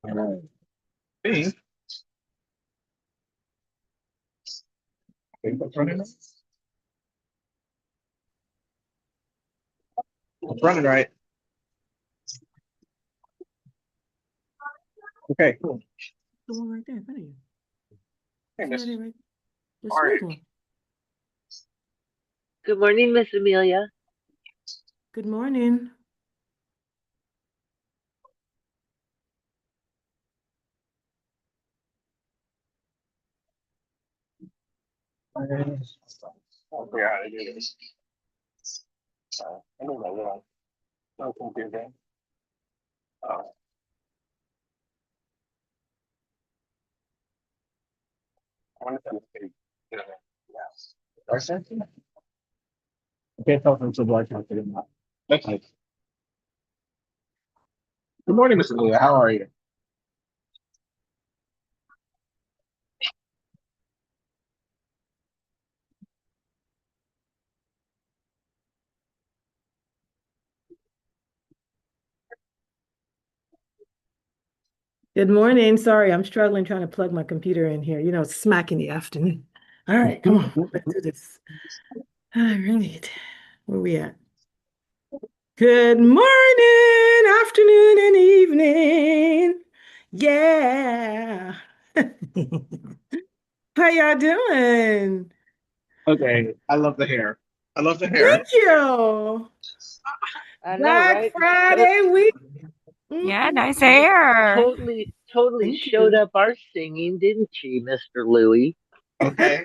Hey, what's running? What's running right? Okay, cool. The one right there in front of you. Hey, See Miss. right there, right? The All right. smooth one. Good morning, Miss Amelia. Good morning. I'll figure out how to do this. I don't know why. No computer. Oh, I wonder if it's yes. I sent you. Okay, tell them to like how to do that. Okay. Good morning, Mr. Leah. How are you? Good morning. Sorry, I'm struggling trying to plug my computer in here. You know, it's smack in the afternoon. All right, come on. Let's do this. All right. Where we at? Good morning, afternoon, and evening. Yeah. How y'all doing? Okay, I love the hair. I love the hair. Thank you. I know, Black right? Friday week. Yeah, nice Mm-mm. hair. Totally Thank showed you. up our singing, didn't she, Mr. Louie? Okay.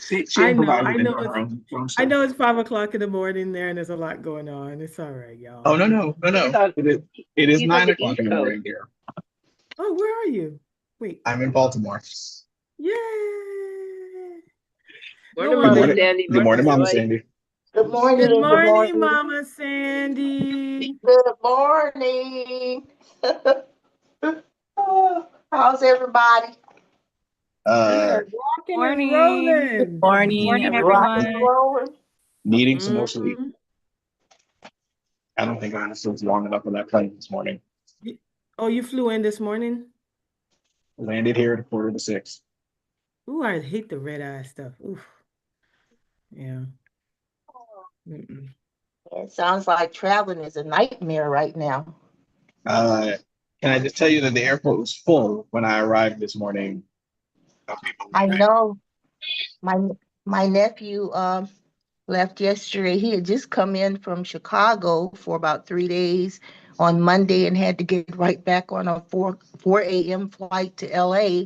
She I know, improvised I it know into her own I stuff. know it's 5 o'clock in the morning there and there's a lot going on. It's all right, y'all. Oh no. He's on, It is he's on nine the o'clock East in the Coast. morning here. Oh, where are you? Wait. I'm in Baltimore. Yay. No Morning, Good wonder Mama morning. you. Sandy. Good Morning, morning, Mama Joy. Sandy. Good Good morning, good morning, morning, Mama Sandy. good morning. Oh, how's everybody? We Uh, are rocking and Morning. Good rolling. morning, Morning, Rocking and everyone. everyone. rolling. needing some more sleep. Mhm. I don't think I slept long enough on that plane this morning. Oh, you flew in this morning? Landed here at 5:45. Ooh, I hate the red eye stuff. Oof. Yeah. Mm-mm. It sounds like traveling is a nightmare right now. Can I just tell you that the airport was full when I arrived this morning of people I leaving? know my my nephew left yesterday. He had just come in from Chicago for about 3 days on Monday and had to get right back on a 4 a.m. flight to LA.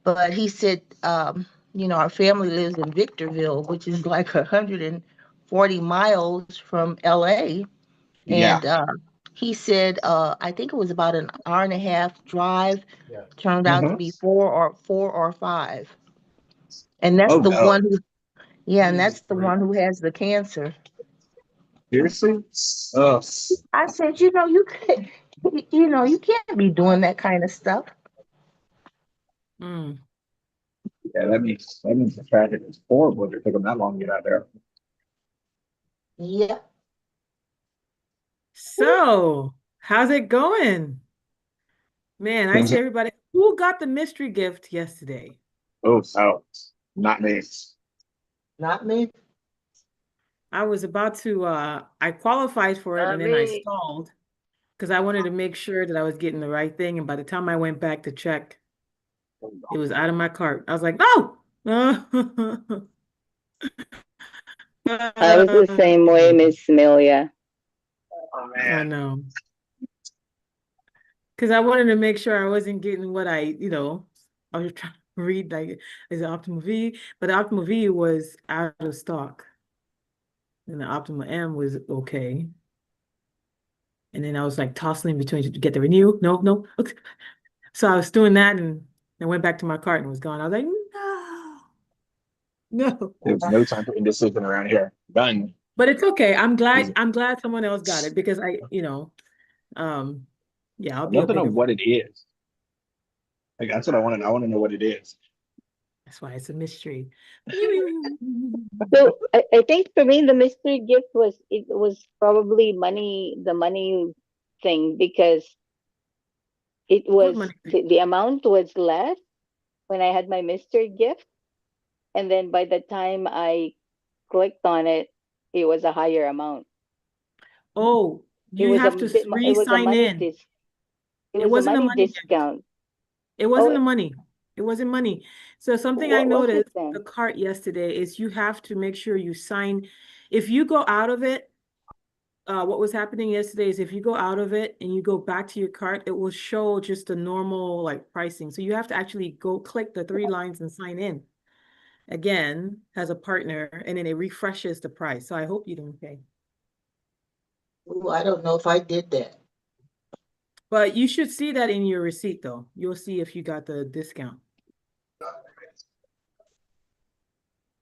But he said, our family lives in Victorville, which is like 140 miles from LA. Yeah. And he said, I think it was about an hour and a half drive, turned out to Mhm. be four or five. And that's Oh the no. one who, yeah, and that's the one who has the cancer. Seriously? Oh, I said, you can't, you can't be doing that kind of stuff. Mm. yeah, that means the traffic is horrible if it took them that long to get out there. Yeah. So, how's it going? Man, I Things see are, everybody. Who got the mystery gift yesterday? oh, not me. Not me. I was about to I qualified for it Not and then I me. stalled because I wanted to make sure that I was getting the right thing. And by the time I went back to check, it was out of my cart. I was like, oh, I was the same way, Miss Amelia. Oh I man. know. Because I wanted to make sure I wasn't getting what I was trying to read like is it Optimal V, but the Optimal V was out of stock. And the Optimal M was okay. And then I was like tossing in between to get the renew. No, no. Okay. So I was doing that and I went back to my cart and it was gone. I was like, no. There's no time for indecision around here. Done. But it's okay. I'm glad Easy. I'm glad someone else got it because um, yeah, I'll I'd be a love to know bigger. what it is. Like that's what I want to know. I want to know what it is. That's why it's a mystery. So I think for me the mystery gift was probably money, the money thing, because It What was, money? the amount was less when I had my mystery gift. And then by the time I clicked on it, it was a higher amount. Oh, It you was a have to bit, it was a re-sign money in. it It was a wasn't a money money gift. discount. It Oh, wasn't the money. It wasn't money. So something I what was it noticed the then? cart yesterday is you have to make sure you sign. If you go out of it, what was happening yesterday is if you go out of it and you go back to your cart, it will show just the normal like pricing. So you have to actually go click the 3 lines and sign in again as a partner, and then it refreshes the price. So I hope you didn't pay. Ooh, I don't know if I did that. But you should see that in your receipt though. You'll see if you got the discount.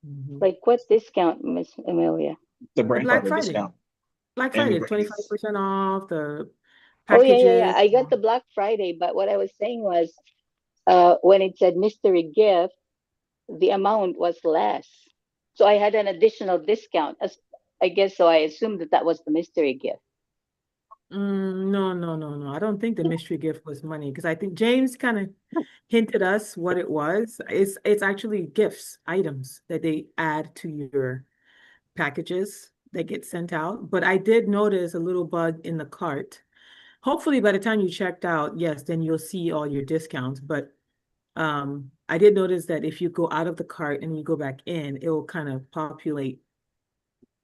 Mhm. Like what discount, Miss Amelia? The The brand Black partner Friday. discount. Black And Friday, the 25% off the Oh yeah, yeah, yeah. packages. I got the Black Friday, but what I was saying was, when it said mystery gift, the amount was less. So I had an additional discount. As I guess so, I assumed that that was the mystery gift. No, no, no, no. I don't think the mystery gift was money because I think James kind of hinted us what it was. It's actually gifts, items that they add to your packages that get sent out. But I did notice a little bug in the cart. Hopefully by the time you checked out, yes, then you'll see all your discounts. But I did notice that if you go out of the cart and you go back in, it will kind of populate,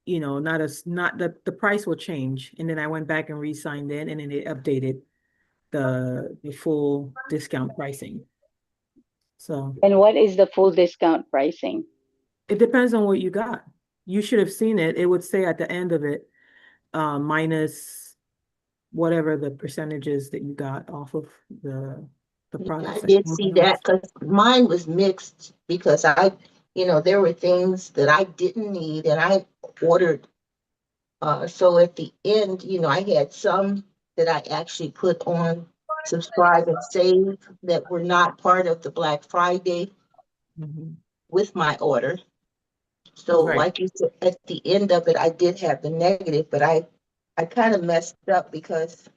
not the price will change. And then I went back and re-signed in and then it updated the full discount pricing. So And what is the full discount pricing? it depends on what you got. You should have seen it. It would say at the end of it, minus whatever the percentages that you got off of the Yeah, products I that did you see wanted. that because mine was mixed because there were things that I didn't need and I ordered. So at the end, I had some that I actually put on subscribe and save that were not part of the Black Friday Mhm. with my order. So Right. like you said, at the end of it, I did have the negative, but I kind of messed up because,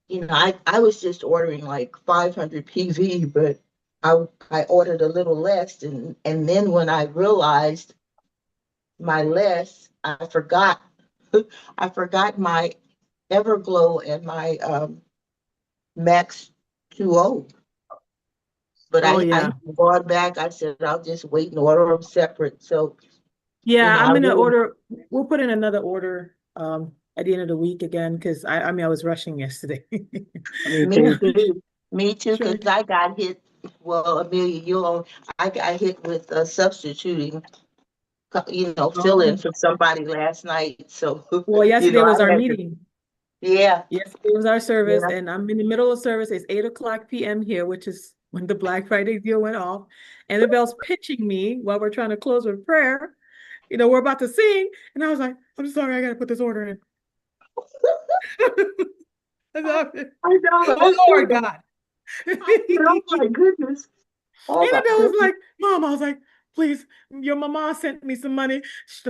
I was just ordering like 500 PV, but I ordered a little less. And then when I realized my less, I forgot, I forgot my Everglow and my Max 2O. But Oh I yeah. brought back, I said, I'll just wait and order them separate. So, Yeah, I I'm gonna really, order. We'll put in another order at the end of the week again because I mean I was rushing yesterday. Me me too. too, me too, because Trying. I got hit. Well, Amelia, I got hit with substituting, fill in Oh, for somebody last night. So, well, yesterday was our I had to, meeting. yeah, Yesterday was our service, yeah. and I'm in the middle of service. It's 8 o'clock p.m. here, which is when the Black Friday deal went off. Annabelle's pitching me while we're trying to close with prayer. We're about to sing, and I was like, "I'm sorry, I gotta put this order in." I thought, I know, I oh feel Lord that. God. I said, oh my goodness. Oh my Annabelle was goodness. like, Mom, I was like, please, your mama sent me some money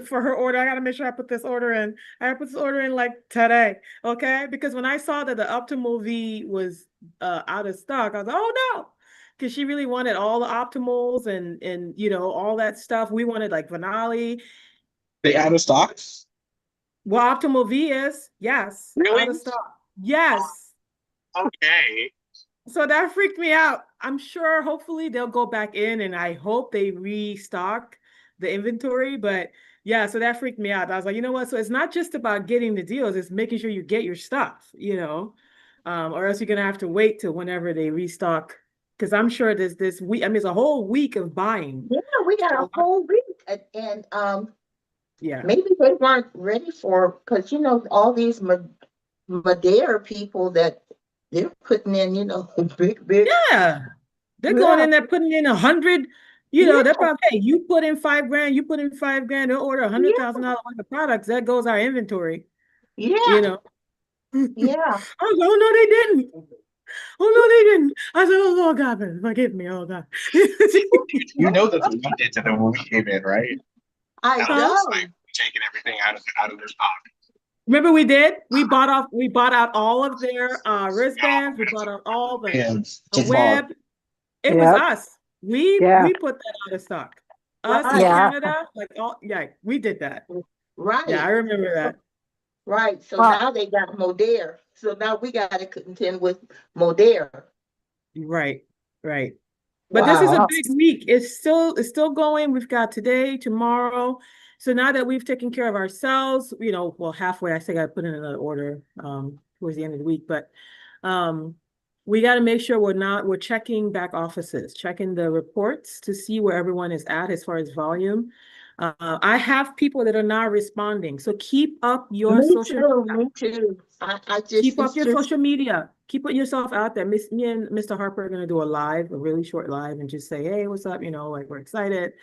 for her order. I gotta make sure I put this order in. I gotta put this order in like today, okay? Because when I saw that the Optimal V was out of stock, I was like, oh no, because she really wanted all the Optimals and all that stuff. We wanted like Finale. They out of stocks? Well, Optimal V is yes, Really? out of stock. Yes. Okay. So that freaked me out. I'm sure hopefully they'll go back in and I hope they restock the inventory. But yeah, so that freaked me out. I was like, you know what? So it's not just about getting the deals, it's making sure you get your stuff, or else you're gonna have to wait till whenever they restock. Because I'm sure there's this week, I mean, it's a whole week of buying. Yeah, we got a So, whole week, and yeah. maybe they weren't ready for, because all these Madeira people that they're putting in, big, Yeah. They're going yeah, in there putting in 100, yeah, they're probably, hey, you put in 5 grand, you put in 5 grand, they'll order yeah, $100,000 worth of products. That goes our inventory, you yeah, know. I was yeah. like, oh no, they didn't. Oh no, they didn't. I said, oh Lord God, forgive me, oh God. You know that the one did to them when we came in, right? I That was Huh? just know. like taking everything out of their stock. Remember we did? We bought out all of their wristbands. We bought out all And the so far, web. It was Yep. us. We Yeah. put that out of stock. Us in Right, Yeah. Canada, like all yeah, we did that. Yeah, I right, remember that. right. So Well, now they got Modere. So now we got to contend with Modere. Right, right. But this is a Wow. big week. It's still going. We've got today, tomorrow. So now that we've taken care of ourselves, well, halfway, I think I put in another order towards the end of the week, but we got to make sure we're checking back offices, checking the reports to see where everyone is at as far as volume. I have people that are not responding. So keep up your Me social too, me too. I just, keep up it's your just, social media. Keep putting yourself out there. Me and Mr. Harper are gonna do a really short live, and just say, hey, what's up? Like we're excited.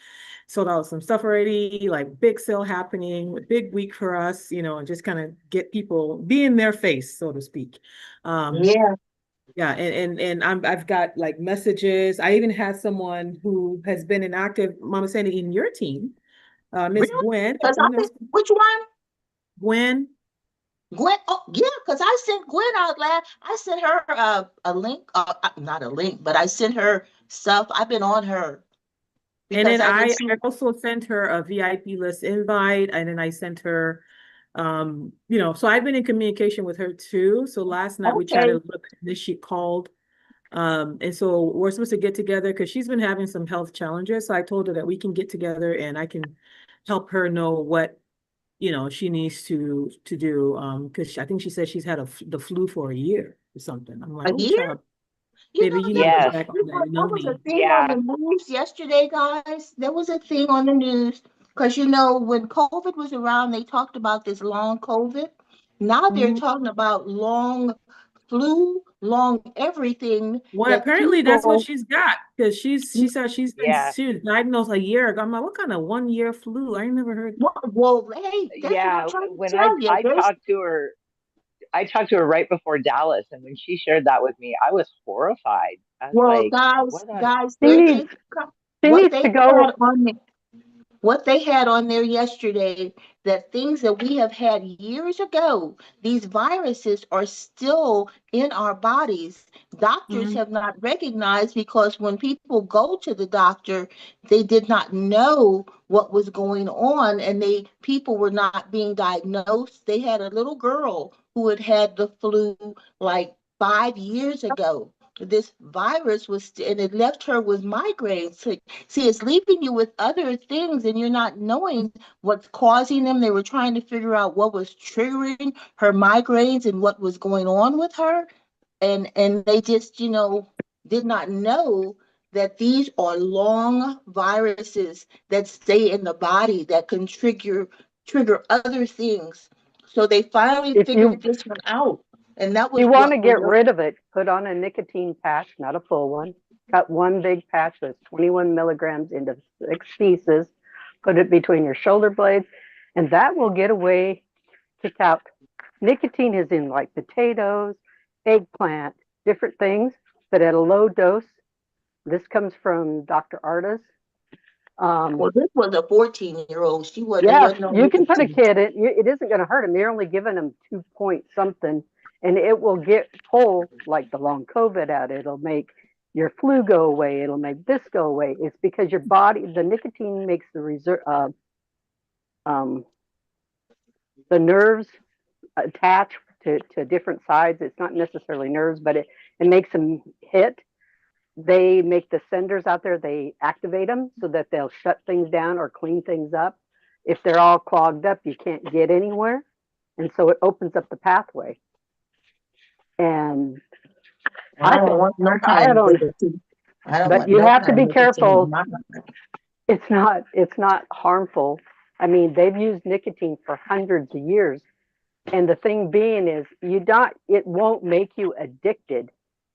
Sold out some stuff already, like big sale happening, big week for us, and just kind of get people be in their face, so to speak. yeah. Yeah, and I've got like messages. I even had someone who has been an active Mama Sandy in your team, Miss Really? Gwen. Because I think, which one? Gwen. Gwen, oh yeah, because I sent Gwen out last. I sent her a link, not a link, but I sent her stuff. I've been on her And because then I've been I seeing. also sent her a VIP list invite, and then I sent her, so I've been in communication with her too. So last night we Okay, chatted a little bit, and then she called. And so we're supposed to get together because she's been having some health challenges. So I told her that we can get together and I can help her know what, she needs to do. Because I think she said she's had the flu for a year or something. I'm like, a oh, year. child, baby, you need to get Yes. back on that. You know There was a me. thing on Yeah. the news yesterday, guys. There was a thing on the news because when COVID was around, they talked about this long COVID. Now they're Mhm. talking about long flu, long everything Well, that apparently that's what people. she's got because she said Yeah. she was diagnosed a year ago. I'm like, what kind of 1 year flu? I ain't never heard. Well, hey, that's what I'm Yeah. trying to When tell you. I talked to her right before Dallas, and when she shared that with me, I was horrified. I was Well, like, guys, what on guys, she they're needs taking she what needs they to go. had on the what they had on there yesterday, that things that we have had years ago, these viruses are still in our bodies. Doctors Mhm. have not recognized because when people go to the doctor, they did not know what was going on, and people were not being diagnosed. They had a little girl who had had the flu like 5 years ago. This virus and it left her with migraines. See, it's leaving you with other things, and you're not knowing what's causing them. They were trying to figure out what was triggering her migraines and what was going on with her, and they just, did not know that these are long viruses that stay in the body that can trigger other things. So they finally If figured you this one out, and that was you want to what was get rid of it, put on a nicotine patch, not a full one. Cut one big patch that's 21 milligrams into 6 pieces. Put it between your shoulder blades, and that will get away, kick out. Nicotine is in like potatoes, eggplant, different things, but at a low dose. This comes from Dr. Artis. well. This was a 14-year-old. It Yeah, wasn't no you can put a nicotine. kid in. It isn't going to hurt him. You're only giving him 2 point something, and it will pull like the long COVID out. It'll make your flu go away. It'll make this go away. It's because your body, the nicotine makes um, the nerves attach to different sides. It's not necessarily nerves, but it makes them hit. They make the senders out there, they activate them so that they'll shut things down or clean things up. If they're all clogged up, you can't get anywhere. And so it opens up the pathway. And I don't want no I kind of don't, nicotine. I don't but want you no have to kind be of nicotine in careful. my life. It's not harmful. I mean, they've used nicotine for hundreds of years. And the thing being is it won't make you addicted.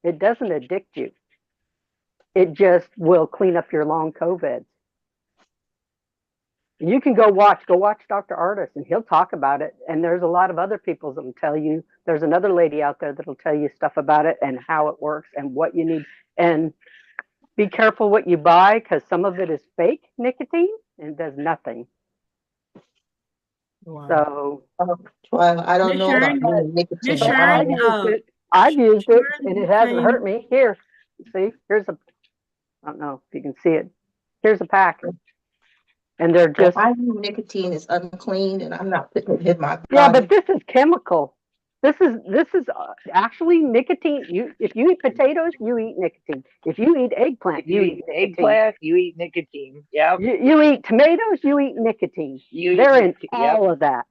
It doesn't addict you. It just will clean up your long COVID. You can go watch Dr. Artis, and he'll talk about it. And there's a lot of other people that will tell you. There's another lady out there that'll tell you stuff about it and how it works and what you need. And be careful what you buy, because some of it is fake nicotine and does nothing. Wow. So, Well, I don't Miss know about Sharon, nicotine. Miss but I've Sharon, used it. I've used it, and it Sharon hasn't saying, hurt me. Here, see, here's a. I don't know if you can see it. Here's a pack, and they're Well, just. I know nicotine is unclean, and I'm not putting it in my Yeah, body. but this is chemical. This is actually nicotine. If you eat potatoes, you eat nicotine. If you eat eggplant, If you you eat eat nicotine. eggplant, you eat nicotine. Yep. You eat tomatoes, you eat nicotine. You eat They're in nicotine. Yep. all of that.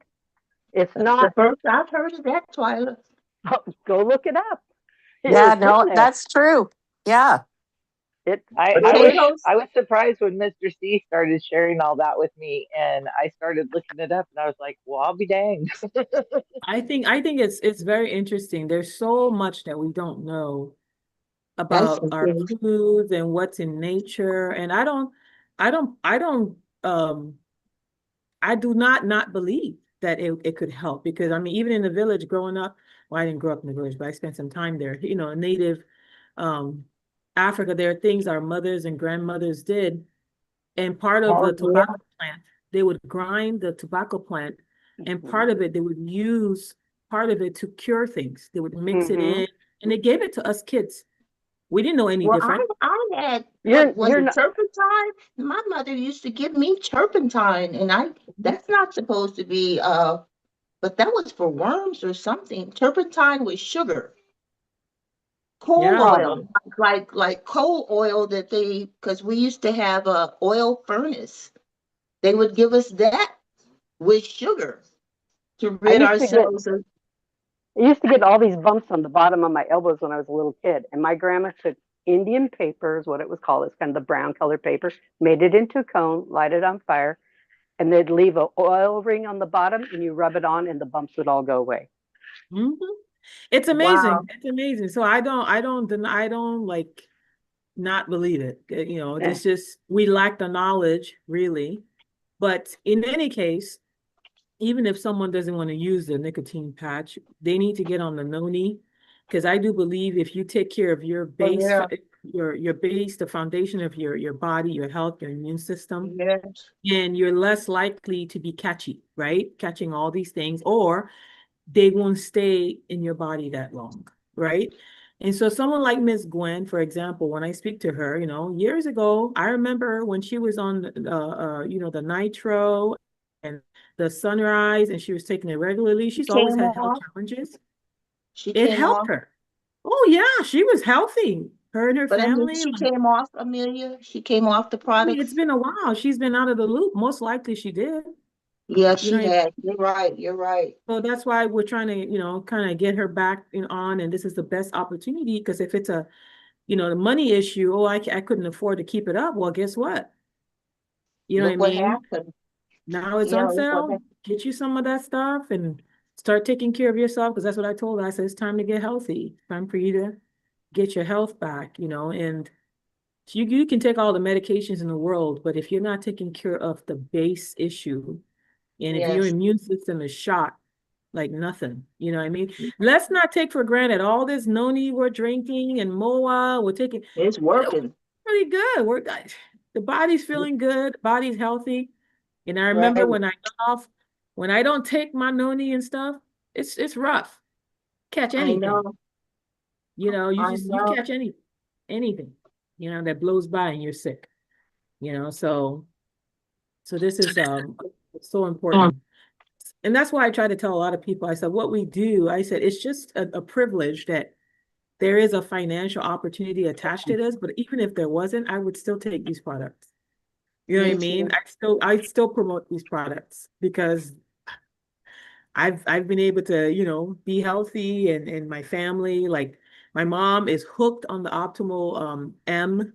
It's That's not. the first I've heard of that, Twyla. Go look it up. Yeah, It's in no, there. that's true. Yeah. It. I Potatoes. was surprised when Mr. C started sharing all that with me, and I started looking it up, and I was like, "Well, I'll be danged." I think it's very interesting. There's so much that we don't know That's about the our thing. foods and what's in nature. And I do not believe that it could help because I mean, even in the village growing up, well, I didn't grow up in the village, but I spent some time there, you know, native um Africa, there are things our mothers and grandmothers did. And part of the Oh, yeah. tobacco plant, they would grind the tobacco plant, and part of it, they would use part of it to cure things. They would mix it Mm-hmm. in, and they gave it to us kids. We didn't know any Well, different. I had, You're what was you're it, not. turpentine? My mother used to give me turpentine, and that's not supposed to be, but that was for worms or something. Turpentine with sugar, coal Yeah. oil, like coal oil that because we used to have a oil furnace. They would give us that with sugar to I rid used to get. ourselves of. I used to get all these bumps on the bottom of my elbows when I was a little kid, and my grandma took Indian paper, is what it was called. It's kind of the brown colored paper, made it into a cone, light it on fire, and they'd leave an oil ring on the bottom, and you rub it on, and the bumps would all go away. Mhm. It's Wow. amazing. It's amazing. So I don't like not believe it. You know, Yeah. it's just we lack the knowledge, really. But in any case, even if someone doesn't want to use the nicotine patch, they need to get on the noni, because I do believe if you take care of your Oh, base, yeah. your base, the foundation of your body, your health, your immune system, Yes. and you're less likely to be catchy, right? Catching all these things, or they won't stay in your body that long, right? And so someone like Miss Gwen, for example, when I speak to her, you know, years ago, I remember when she was on you know, the nitro and the sunrise, and she was taking it regularly. She She's always came had health off. challenges. She It came helped off. her. Oh yeah, she was healthy. Her and her But I mean, family, she like, came off, Amelia. She came off the I mean, it's products. been a while. She's been out of the loop. Most likely she did. Yeah, You know she what I mean? had. You're right. You're right. So that's why we're trying to, you know, kind of get her back in on, and this is the best opportunity, because if it's a, you know, the money issue, oh, I couldn't afford to keep it up. Well, guess what? You know what I Look what mean? happened. Now it's Yeah, on look what sale. happened. Get you some of that stuff and start taking care of yourself, because that's what I told her. I said, it's time to get healthy. It's time for you to get your health back, you know, and you can take all the medications in the world, but if you're not taking care of the base issue, and if your Yes. immune system is shot, like nothing, you know what I mean? Let's not take for granted all this noni we're drinking and moa we're taking. It's It's working. really good. The body's feeling good, body's healthy. And I remember Right. when I got off, when I don't take my noni and stuff, it's rough. Catch I anything, know. you know, I you know. catch anything, you know, that blows by and you're sick, you know, so this is so important. And that's why I try to tell a lot of people, I said, what we do, I said, it's just a privilege that there is a financial opportunity attached to this, but even if there wasn't, I would still take these products. You know what I Me mean? too. I still promote these products because I've been able to, you know, be healthy, and my family, like my mom is hooked on the optimal M,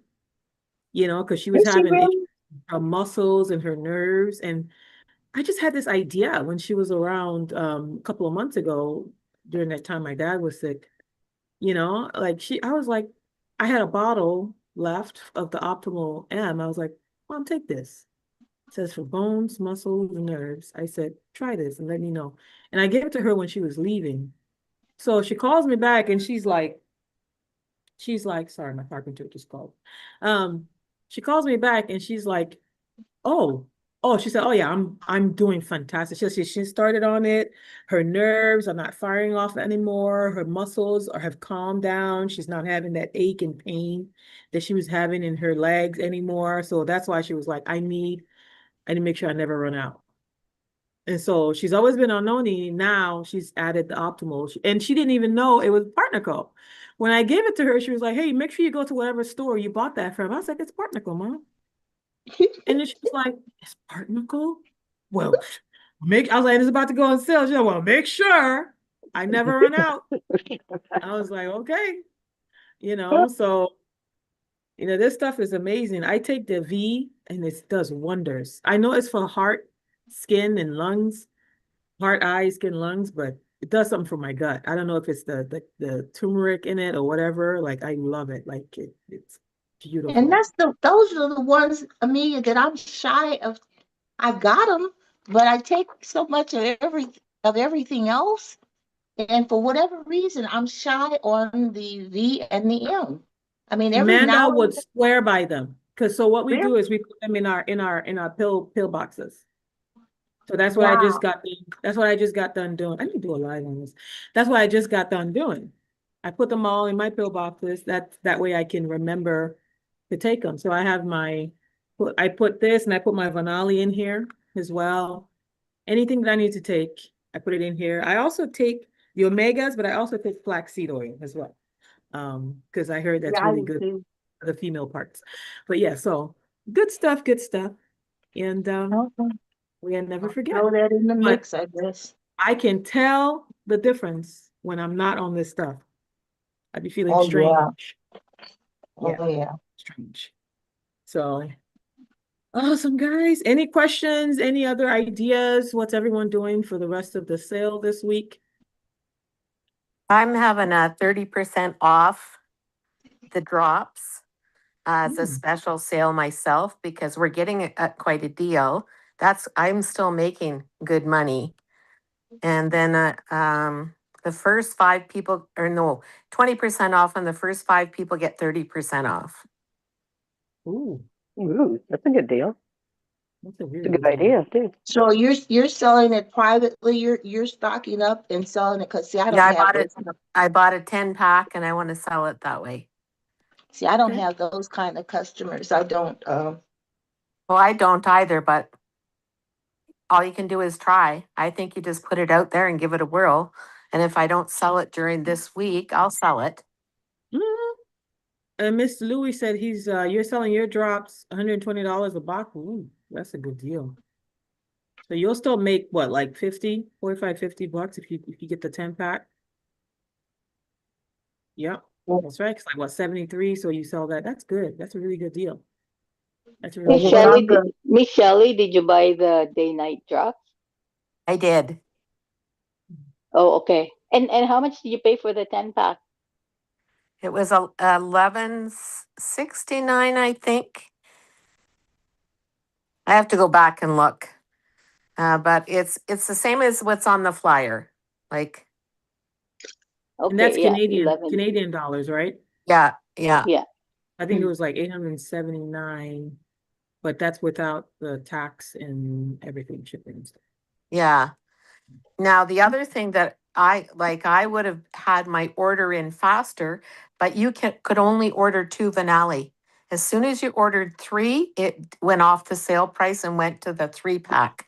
you know, because she was Is she having issues really? with her muscles and her nerves. And I just had this idea when she was around a couple of months ago, during that time my dad was sick, you know, like I was like, I had a bottle left of the Optimal M. I was like, Mom, take this. It says for bones, muscles, and nerves. I said, try this and let me know. And I gave it to her when she was leaving. So she calls me back and she's like, sorry, my carpenter just called. She calls me back and she's like, oh, Oh, she said, "Oh yeah, I'm doing fantastic." She started on it. Her nerves are not firing off anymore. Her muscles have calmed down. She's not having that ache and pain that she was having in her legs anymore. So that's why she was like, I need to make sure I never run out. And so she's always been on Noni. Now she's added the optimal, and she didn't even know it was Partnerco. When I gave it to her, she was like, "Hey, make sure you go to whatever store you bought that from." I was like, "It's Partnerco, Mom." And then she was like, "It's Partnerco?" Well, I was like, "It's about to go on sale." She said, "Well, make sure I never run out." I was like, "Okay." So this stuff is amazing. I take the V and it does wonders. I know it's for heart, skin, and lungs, heart, eyes, skin, lungs, but it does something for my gut. I don't know if it's the turmeric in it or whatever. Like I love it. Like it's And beautiful. those are the ones, Amelia, that I'm shy of. I got them, but I take so much of everything else, and for whatever reason, I'm shy on the V and the M. I mean, every Amanda now would and swear by them. Because so what we then, do is we put them in our pill boxes. So that's what I just wow. got done. That's what I just got done doing. I need to do a live on this. That's what I just got done doing. I put them all in my pill boxes. That way I can remember to take them. So I have I put this and I put my Vanali in here as well. Anything that I need to take, I put it in here. I also take the omegas, but I also take flaxseed oil as well. Because I heard that's Yeah, I really do good too. for the female parts. But yeah, so good stuff, good stuff. And Okay. we'll never I'll forget. throw that in the But mix, I guess. I can tell the difference when I'm not on this stuff. I'd be feeling Oh yeah. strange. Yeah, Oh yeah. strange. So awesome, guys. Any questions? Any other ideas? What's everyone doing for the rest of the sale this week? I'm having a 30% off the drops as a Mm. special sale myself because we're getting quite a deal. I'm still making good money. And then the first 5 people, or no, 20% off, and the first 5 people get 30% off. Ooh, Ooh, that's a good deal. that's a It's really a good good deal. idea too. So you're selling it privately. You're stocking up and selling it because see, I Yeah, don't have those. I bought a 10 pack and I want to sell it that way. See, I don't Okay. have those kind of customers. I don't. Well, I don't either, but all you can do is try. I think you just put it out there and give it a whirl. And if I don't sell it during this week, I'll sell it. Mhm. And Miss Louis said you're selling your drops $120 a box. Ooh, that's a good deal. So you'll still make what, like 45, 50 bucks if you get the 10 pack? Yep. That's right. It's like what, 73? So you sell that. That's good. That's a really good deal. That's a really Miss good Well, deal. Shelley, I'm good. Miss Shelley, did you buy the day-night drops? I did. Oh, okay. And how much did you pay for the 10 pack? It was 11.69, I think. I have to go back and look. But it's the same as what's on the flyer. Like, And that's Okay, yeah, Canadian 11. Canadian dollars, right? yeah, yeah, Yeah. I think it was like 879, but that's without the tax and everything shipping and stuff. yeah. Now, the other thing that I would have had my order in faster, but you could only order 2 Vanali. As soon as you ordered 3, it went off the sale price and went to the 3 pack.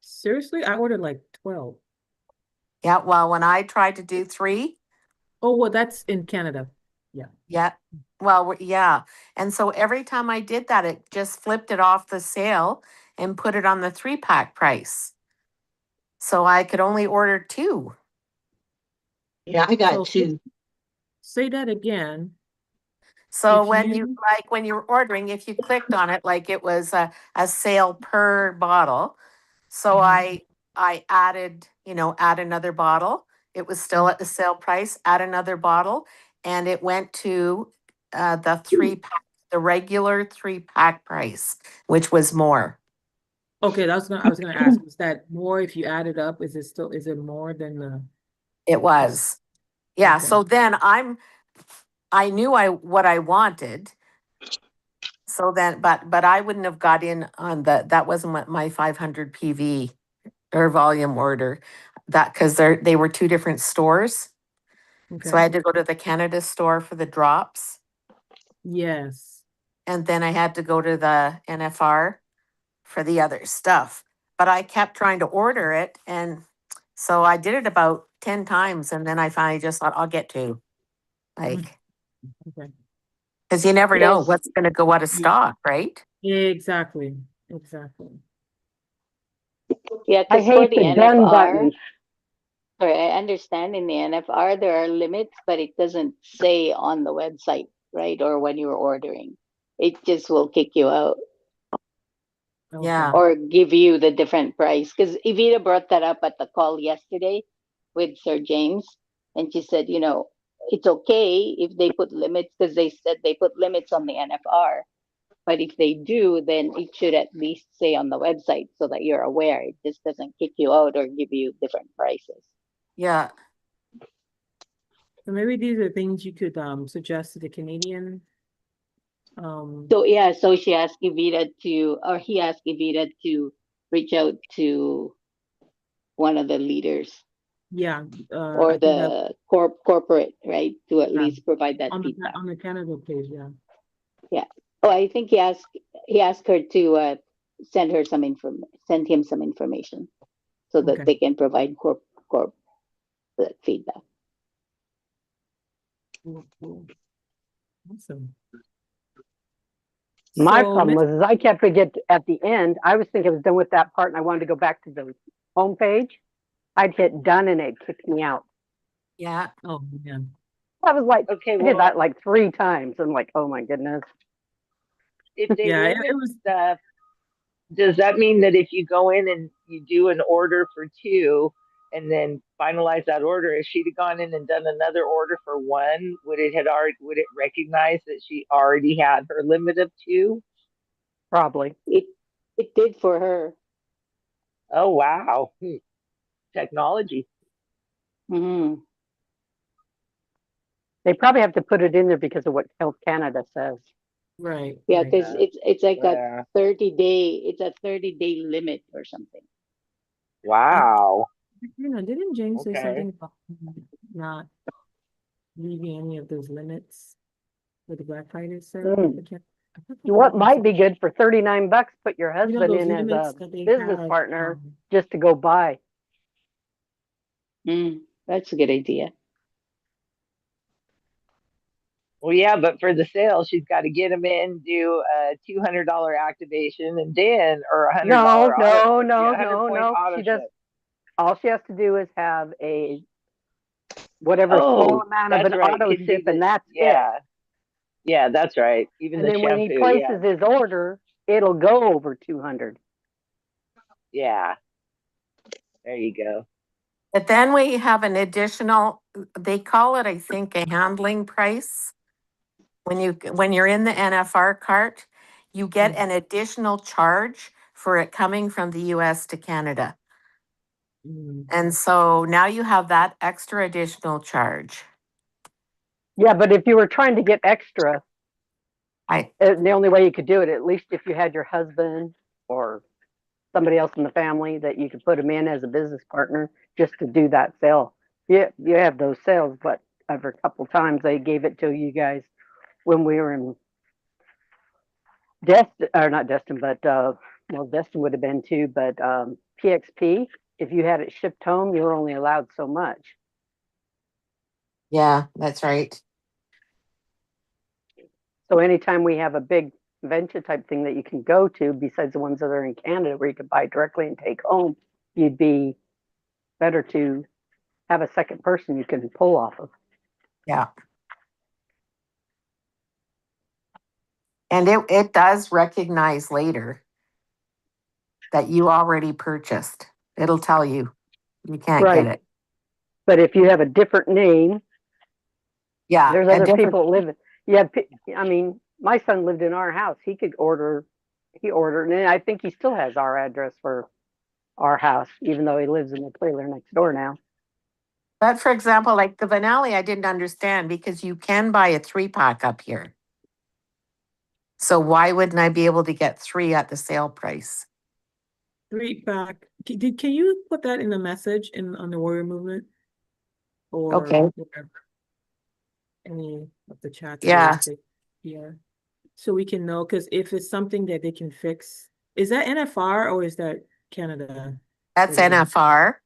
Seriously, I ordered like 12. Yeah, well, when I tried to do 3, Oh, well, that's in Canada. Yeah. yeah, well, yeah. And so every time I did that, it just flipped it off the sale and put it on the 3 pack price. So I could only order 2. Yeah, I got So two. say that again. So If when you you when you were ordering, if you clicked on it, like it was a sale per bottle. So Mhm. I added, add another bottle. It was still at the sale price, add another bottle, and it went to the 3 pack, the regular 3 pack price, which was more. Okay, I was gonna ask, is that more if you add it up? Is it more than It the was. Yeah. okay. So then I knew what I wanted. So then, but I wouldn't have got in on that wasn't what my 500 PV or volume order, that because they were two different stores. So I had to go to the Canada store for the drops, Yes. and then I had to go to the NFR for the other stuff. But I kept trying to order it, and so I did it about 10 times, and then I finally just thought I'll get two, like, Okay. because you never know Yes. what's going to go out of stock, right? Exactly. Exactly. Yeah, I because for hate the the done NFR, button. sorry, I understand in the NFR there are limits, but it doesn't say on the website, right? Or when you're ordering. It just will kick you out Yeah. or give you the different price. Because Evita brought that up at the call yesterday with Sir James, and she said, it's okay if they put limits because they said they put limits on the NFR. But if they do, then it should at least say on the website so that you're aware. It just doesn't kick you out or give you different prices. Yeah. So maybe these are things you could suggest to the Canadian. So yeah, so she asked Evita or he asked Evita to reach out to one of the leaders Yeah. or I think that the corporate, right, to at Yeah. least provide that on feedback. the Canada page, yeah. Yeah. Oh, I think he asked her to send him some information so that Okay. they can provide corp the feedback. Cool. Awesome. My So, problem Miss- was is I kept forget at the end. I was thinking I was done with that part and I wanted to go back to the home page. I'd hit done and it kicked me out. Yeah. oh man. I was like, Okay, I did well, that like 3 times. I'm like, oh my goodness. if they Yeah, it limit was stuff, does that mean that if you go in and you do an order for 2 and then finalize that order, if she'd have gone in and done another order for 1, would it recognize that she already had her limit of 2? Probably. It did for her. Oh wow. Technology. Mm-hmm. They probably have to put it in there because of what Health Canada says. right. Yeah, Right. because it's like Yeah. a 30-day limit or something. Wow. Didn't James say Okay. something about not leaving any of those limits with the Black Friday sale? Mm. I thought What that might was- be good for $39, put your husband those in as limits a that they business had, partner just to go by. That's a good idea. Well, yeah, but for the sale, she's got to get them in, do a $200 activation, and then or $100 No, auto, no, no, 100 no, point no. auto She does. ship. All she has to do is have a whatever Oh, small amount of that's an right. auto Can do ship, and the that's it. yeah, yeah, that's right. Even And the then when he shampoo, yeah, places his order, it'll go over 200. yeah. There you go. But then we have an additional, they call it, I think, a handling price. When you're in the NFR cart, you get an additional charge for it coming from the US to Canada. Mm. And so now you have that extra additional charge. Yeah, but if you were trying to get extra, I the only way you could do it, at least if you had your husband or somebody else in the family that you could put them in as a business partner just to do that sale. Yeah, you have those sales, but over a couple times they gave it to you guys when we were in Destin, or not Destin, but well, Destin would have been too, but PXP, if you had it shipped home, you were only allowed so much. yeah, that's right. So anytime we have a big venture type thing that you can go to, besides the ones that are in Canada where you can buy directly and take home, you'd be better to have a second person you can pull off of. Yeah. And it does recognize later that you already purchased. It'll tell you can't Right. get it. But if you have a different name, Yeah. there's a other different- people living. Yeah, I mean, my son lived in our house. He ordered, and I think he still has our address for our house, even though he lives in the trailer next door now. But for example, like the Vanelli, I didn't understand because you can buy a 3-pack up here. So why wouldn't I be able to get 3 at the sale price? 3-pack. Can you put that in the message on the Warrior Movement or Okay. whatever? Any of the chats Yeah. here, so we can know, because if it's something that they can fix, is that NFR or is that Canada? That's Or- NFR.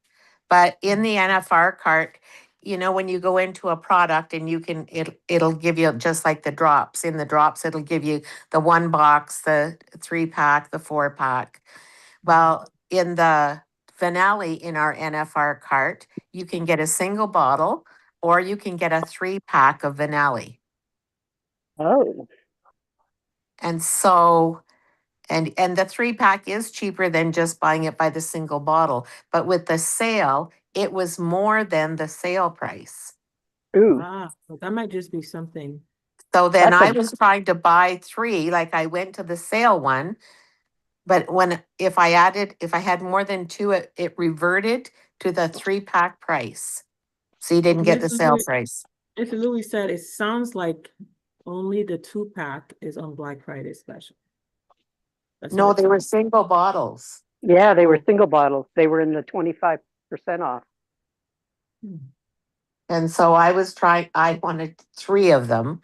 But in the NFR cart, you know, when you go into a product and you can, it'll give you just like the drops. In the drops, it'll give you the 1 box, the 3-pack, the 4-pack. Well, in the finale in our NFR cart, you can get a single bottle or you can get a 3-pack of finale. Oh, And so, and the 3-pack is cheaper than just buying it by the single bottle. But with the sale, it was more than the sale price. ooh, So that might just be something. So then That's I a- was trying to buy 3, like I went to the sale one, but if I had more than 2, it reverted to the 3-pack price. So you didn't get the sale price. If Louis said, it sounds like only the 2-pack is on Black Friday special. That's No, what it they were sounds. single bottles. yeah, they were Oh. single bottles. They were in the 25% off. And so I wanted 3 of them.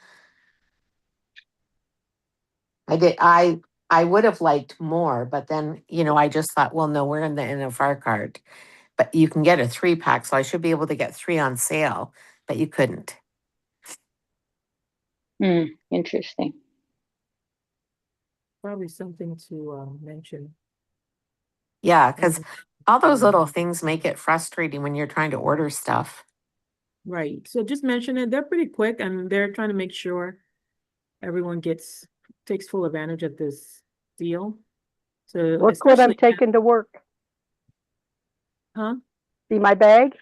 I would have liked more, but then, you know, I just thought, well, no, we're in the NFR card. But you can get a 3-pack, so I should be able to get 3 on sale, but you couldn't. Interesting. Probably something to mention. Yeah, because all those little things make it frustrating when you're trying to order stuff. Right. So just mention it. They're pretty quick and they're trying to make sure everyone takes full advantage of this deal. So Look what I'm taking to work. Huh? See my bag?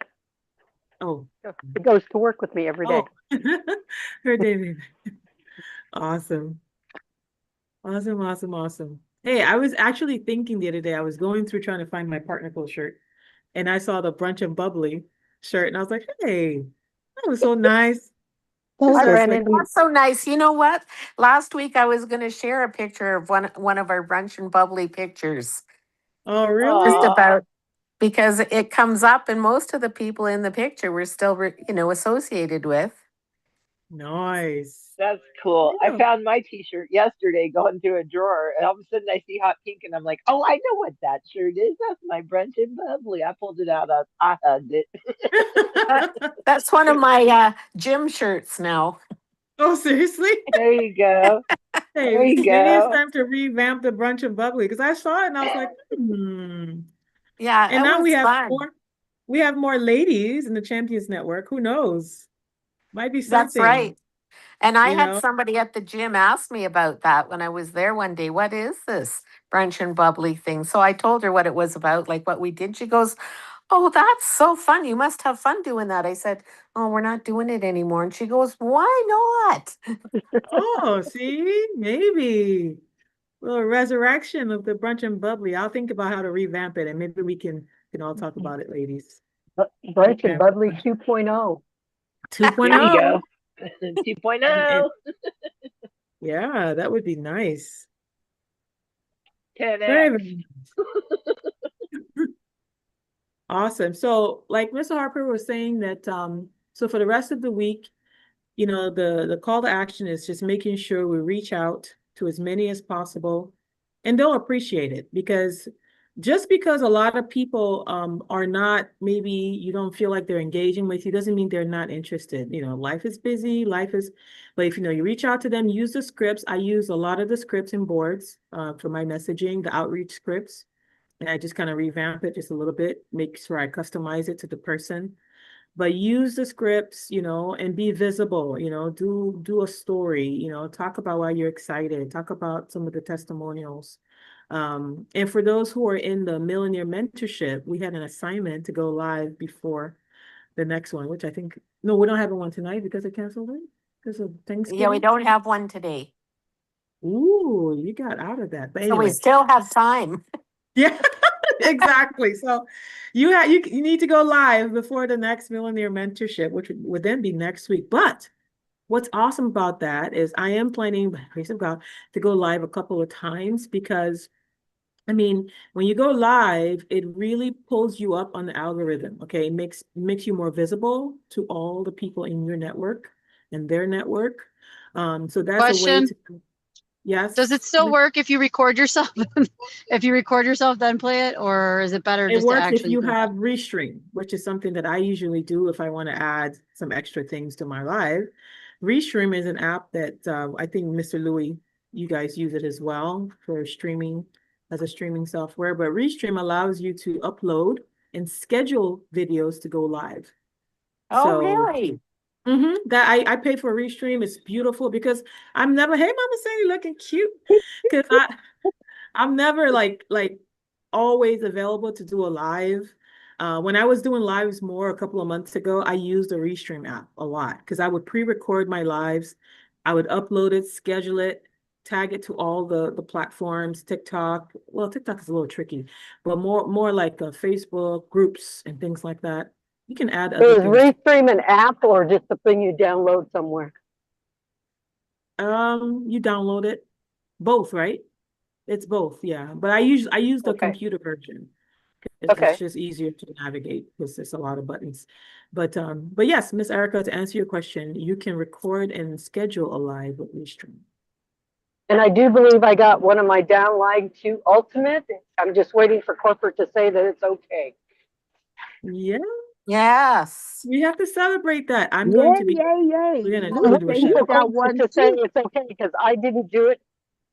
Oh. It goes to work with me every day. Her David. Awesome. Awesome. Hey, I was actually thinking the other day, I was going through trying to find my Partnerful shirt, and I saw the Brunch and Bubbly shirt, and I was like, hey, that was so nice. I ran into That's so nice. You know what? Last week I was going to share a picture of one of our Brunch and Bubbly pictures. Oh, really? Just about, because it comes up, and most of the people in the picture we're still, associated with. Nice. That's cool. Yeah. I found my t-shirt yesterday going through a drawer, and all of a sudden I see hot pink, and I'm like, oh, I know what that shirt is. That's my Brunch and Bubbly. I pulled it out. I hugged it. That's one of my gym shirts now. Oh, seriously? There you go. Hey, There you maybe it's go. time to revamp the Brunch and Bubbly, because I saw it and I was like, Yeah, And it now was fun. we have more ladies in the Champions Network. Who knows? Might be That's something. right. And I you had know? somebody at the gym ask me about that when I was there one day. What is this Brunch and Bubbly thing? So I told her what it was about, like what we did. She goes, oh, that's so fun. You must have fun doing that. I said, oh, we're not doing it anymore. And she goes, why not? Oh, see, maybe. Well, a resurrection of the Brunch and Bubbly. I'll think about how to revamp it, and maybe we can all talk about it, ladies. Brunch and Bubbly 2.0. 2.0. There you go. 2.0. Yeah, that would be nice. 10x. Very awesome. So, like Mr. Harper was saying that, so for the rest of the week, the call to action is just making sure we reach out to as many as possible, and they'll appreciate it, because just because a lot of people are not, maybe you don't feel like they're engaging with you, doesn't mean they're not interested. Life is busy, but if you reach out to them, use the scripts. I use a lot of the scripts and boards for my messaging, the outreach scripts, and I just kind of revamp it just a little bit, make sure I customize it to the person. But use the scripts, and be visible, do a story, talk about why you're excited, talk about some of the testimonials. And for those who are in the Millionaire Mentorship, we had an assignment to go live before the next one, which I think, no, we don't have one tonight because I canceled it because of Thanksgiving. Yeah, we don't have one today. Ooh, you got out of that. But So we anyway, still have time. yeah, exactly. So you need to go live before the next Millionaire Mentorship, which would then be next week. But what's awesome about that is I am planning, by the grace of God, to go live a couple of times because I mean, when you go live, it really pulls you up on the algorithm. Okay, it makes you more visible to all the people in your network and their network. So that's a way Question. to, yes. Does it still work if you record yourself? If you record yourself, then play it, or is it better It just to works if actually? you have Restream, which is something that I usually do if I want to add some extra things to my live. Restream is an app that I think Mr. Louis, you guys use it as well for streaming as a streaming software. But Restream allows you to upload and schedule videos to go live. Oh, So really? that I pay for Restream. It's beautiful because I'm never, hey, Mama Sandy, looking cute. Because I'm never like always available to do a live. When I was doing lives more a couple of months ago, I used the Restream app a lot because I would pre-record my lives. I would upload it, schedule it, tag it to all the platforms, TikTok. Well, TikTok is a little tricky, but more like Facebook groups and things like that. You can add other Is things. Restream an app or just a thing you download somewhere? You download it, both, right? It's both, yeah. But I use the Okay. computer version. It's Okay. just easier to navigate because there's a lot of buttons. But yes, Miss Erica, to answer your question, you can record and schedule a live with Restream. And I do believe I got one of my downline to Ultimate. I'm just waiting for corporate to say that it's okay. Yeah, Yes. we have to celebrate that. Yay, yay. We're gonna I'm do a waiting shout. for got corporate one to say too. it's okay because I didn't do it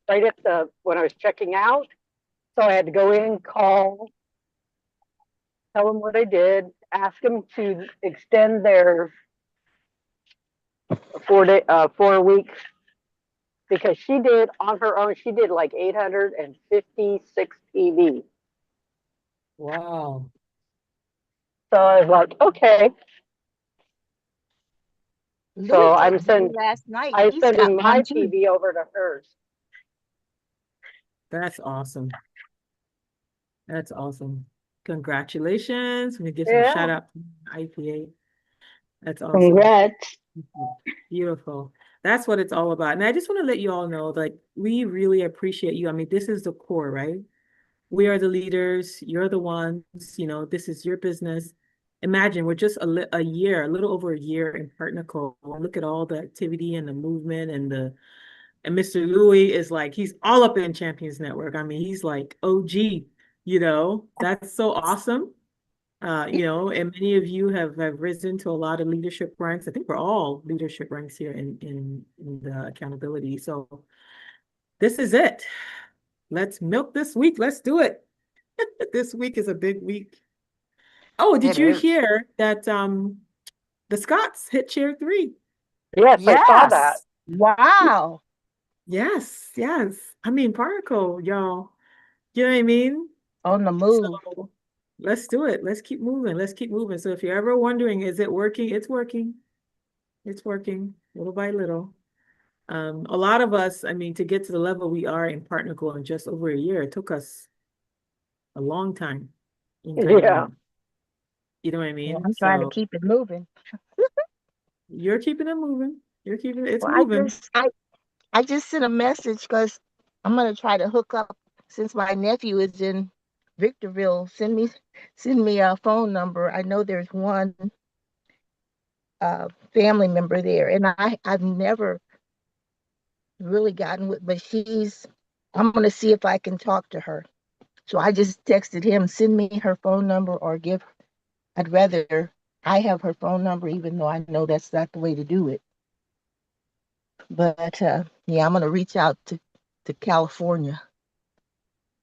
right at when I was checking out. So I had to go in, call, tell them what I did, ask them to extend their 4 weeks because she did on her own. She did like 856 TV. Wow. So I was like, okay. So Louis told me last night I'm he's sending got my one too. TV over to hers. That's awesome. That's awesome. Congratulations. We give some Yeah. shout out to IPA. That's awesome. Congrats. Beautiful. That's what it's all about. And I just want to let you all know, like, we really appreciate you. I mean, this is the core, right? We are the leaders. You're the ones, this is your business. Imagine we're just a little over a year in Partner Code. Look at all the activity and the movement and Mr. Louis is like, he's all up in Champions Network. I mean, he's like OG, that's so awesome. And many of you have risen to a lot of leadership ranks. I think we're all leadership ranks here in the accountability. So this is it. Let's milk this week. Let's do it. This week is a big week. Oh, did It you is. hear that the Scots hit chair 3? Yes, I saw that. Yes. Wow. Yes, yes. I mean, particle, y'all. You know what I mean? On the move. So let's do it. Let's keep moving. Let's keep moving. So if you're ever wondering, is it working? It's working. It's working little by little. A lot of us, I mean, to get to the level we are in Partner Goal in just over a year, it took us a long time in kind Yeah. of, you know what I mean? I'm trying to So keep it moving. you're keeping it moving. It's Well, moving. I just sent a message because I'm gonna try to hook up since my nephew is in Victorville. Send me a phone number. I know there's one family member there, and I've never really gotten with, but I'm gonna see if I can talk to her. So I just texted him, send me her phone number or I'd rather I have her phone number, even though I know that's not the way to do it. But yeah, I'm gonna reach out to California.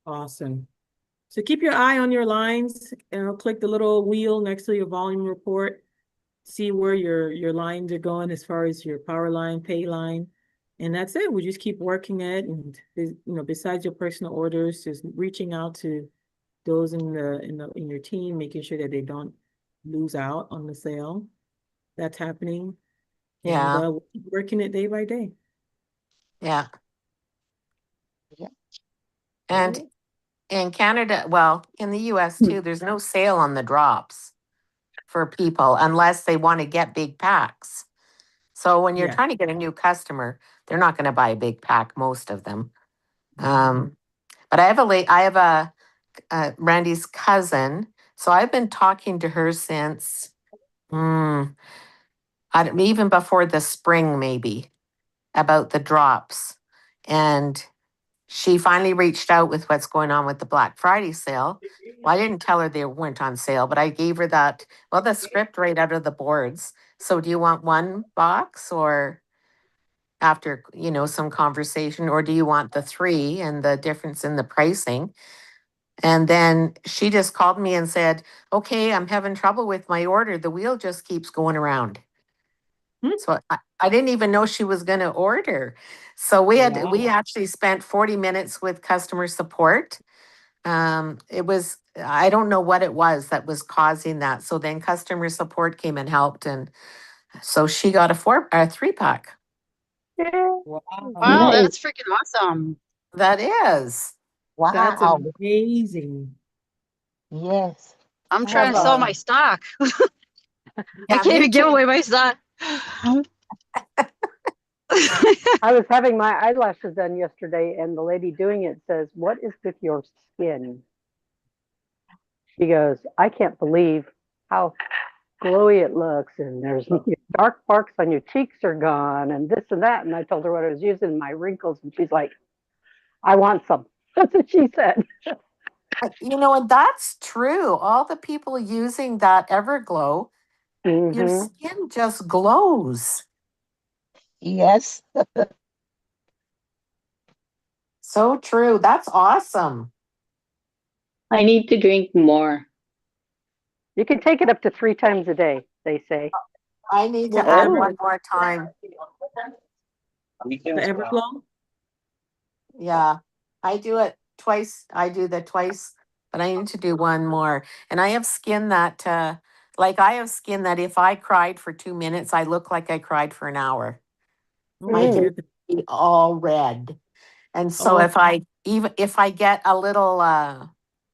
Awesome. So keep your eye on your lines and click the little wheel next to your volume report. See where your lines are going as far as your power line, pay line. And that's it. We just keep working it. And besides your personal orders, just reaching out to those in your team, making sure that they don't lose out on the sale. That's happening. And Yeah. we'll keep working it day by day. Yeah. Yeah. And in Canada, well, in the US too, there's no sale on the drops for people unless they want to get big packs. So when you're Yeah. trying to get a new customer, they're not going to buy a big pack, most of them. But I have Randy's cousin. So I've been talking to her since even before the spring, maybe, about the drops. And she finally reached out with what's going on with the Black Friday sale. Well, I didn't tell her they weren't on sale, but I gave her the script right out of the boards. So do you want one box, or after, some conversation, or do you want the three and the difference in the pricing? And then she just called me and said, okay, I'm having trouble with my order. The wheel just keeps going around. So I didn't even know she was going to order. So we actually spent 40 minutes with customer support. I don't know what it was that was causing that. So then customer support came and helped. And so she got a 3-pack. Wow, Nice. that's freaking awesome. That is. That's Wow. amazing. Yes. I'm trying to sell my stock. I Yeah, can't me even give too. away my stock. I was having my eyelashes done yesterday, and the lady doing it says, "What is with your skin?" She goes, "I can't believe how glowy it looks, and there's dark marks on your cheeks are gone, and this and that." And I told her what I was using, my wrinkles, and she's like, "I want some." That's what she said. And that's true. All the people using that Everglow, your skin just glows. Yes. So true. That's awesome. I need to drink more. You can take it up to 3 times a day, they say. I need to What, add Ever, one more time. the Everglow? Yeah, I do it twice. I do the twice, but I need to do one more. And I have skin that, if I cried for 2 minutes, I look like I cried for an hour. My hair could be all red. And so Oh, if I get a little,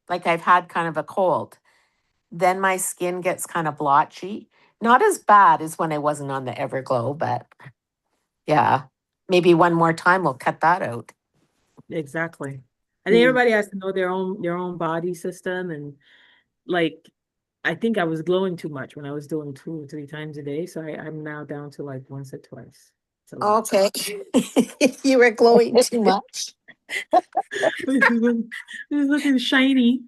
like I've had kind of a cold, then my skin gets kind of blotchy. Not as bad as when I wasn't on the Everglow, but yeah, maybe one more time we'll cut that out. exactly. I think everybody has to know their own body system, and like I think I was glowing too much when I was doing 2 or 3 times a day. So I'm now down to like once or twice. It's a lot. Okay. You were glowing too much. It was looking shiny.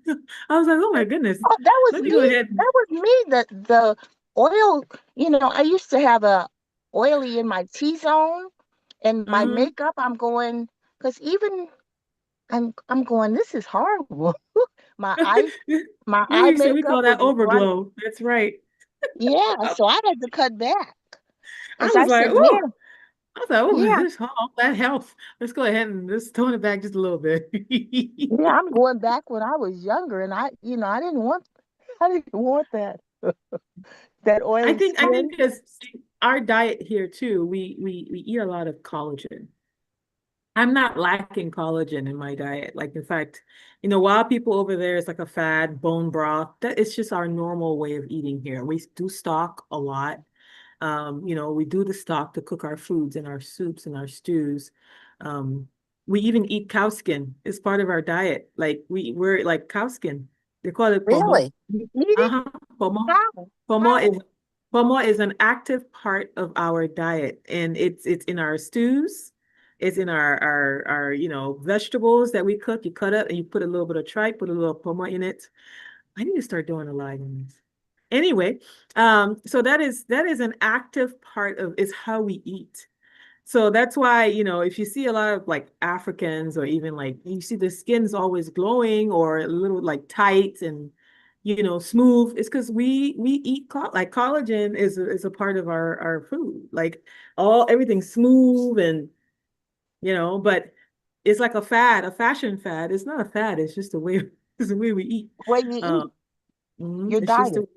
I was like, oh my goodness. Oh, that was Let me me. go ahead. That was me. The oil, I used to have a oily in my T-zone and my makeup. I'm going, because even I'm going, this is horrible. My eye We we makeup call was that right. overglow. That's right. Yeah, so I had to cut back I because I was like, said, oh, man, I was like, oh, yeah, this all that health. Let's go ahead and just tone it back just a little bit. yeah, I'm going back when I was younger, and I didn't want that that I oily think skin. because our diet here too, we eat a lot of collagen. I'm not lacking collagen in my diet. Like, in fact, while people over there, it's like a fad, bone broth. That it's just our normal way of eating here. We do stock a lot. We do the stock to cook our foods and our soups and our stews. Um, we even eat cow skin. It's part of our diet. Like we're like cow skin. They call it pomo. Really? You eat it? Uh-huh. Pomo. How? Pomo How? is pomo is an active part of our diet, and it's in our stews. It's in our vegetables that we cook. You cut up and you put a little bit of tripe, put a little pomo in it. I need to start doing a live on this. Anyway, so that is an active part of is how we eat. So that's why, if you see a lot of like Africans, or even like you see the skin's always glowing or a little like tight and smooth, it's because we eat like collagen is a part of our food. Like everything's smooth and but it's like a fashion fad. It's not a fad, it's just the way it's the way we eat. The way you eat your It's just diet.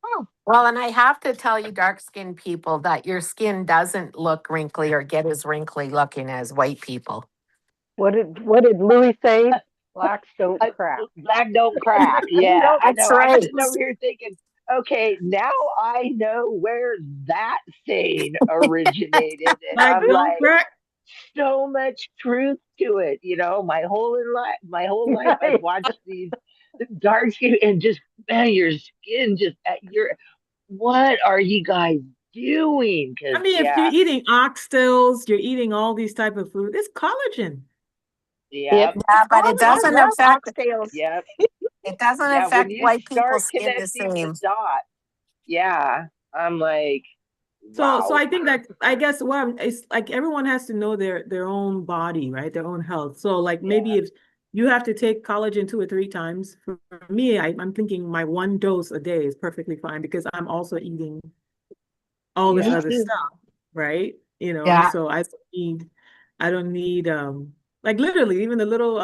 Oh, Well, and I have to tell you, dark skinned people, that your skin doesn't look wrinkly or get as wrinkly looking as white people. What did Louis say? Blacks don't crack. Black don't crack. Yeah, I That's know. I'm right. sitting over here thinking, Okay, now I know where that saying originated, and Like, I'm don't like, crack. so much truth to it. My whole life, I've Right. watched these dark skin and just man, your skin just your. What are you guys doing? I Because mean, if you're yeah, eating oxtails, you're eating all these type of food, it's collagen. yep, Yeah, but it I doesn't love affect oxtails. yep, it doesn't yeah. When affect you white start people's skin the connecting the same. dots, yeah, I'm like, So wow, I think that I guess it's like everyone has to know their own body, right? Their own health. So like maybe yeah, if you have to take collagen 2 or 3 times, for me, I'm thinking my 1 dose a day is perfectly fine because I'm also eating all this Me yeah, other too. stuff, right? Yeah. So I don't need like literally even the little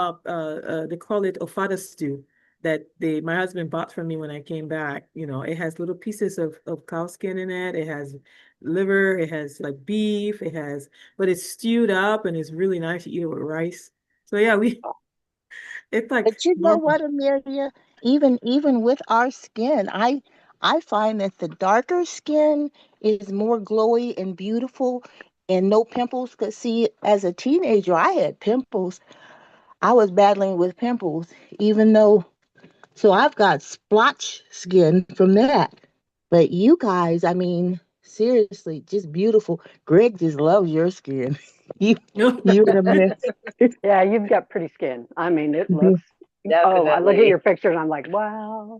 they call it ofada stew that my husband bought for me when I came back. It has little pieces of cow skin in it. It has liver, it has like beef, but it's stewed up and it's really nice. You eat it with rice. So yeah, it's like But you know normal. what, Amelia? Even with our skin, I find that the darker skin is more glowy and beautiful and no pimples. Because see, as a teenager, I had pimples. I was battling with pimples, even though so I've got splotch skin from that. But you guys, I mean, seriously, just beautiful. Greg just loves your skin. You you and Amelia. Yeah, you've got pretty skin. I mean, it looks. Oh, I look at definitely. your picture and I'm like, wow,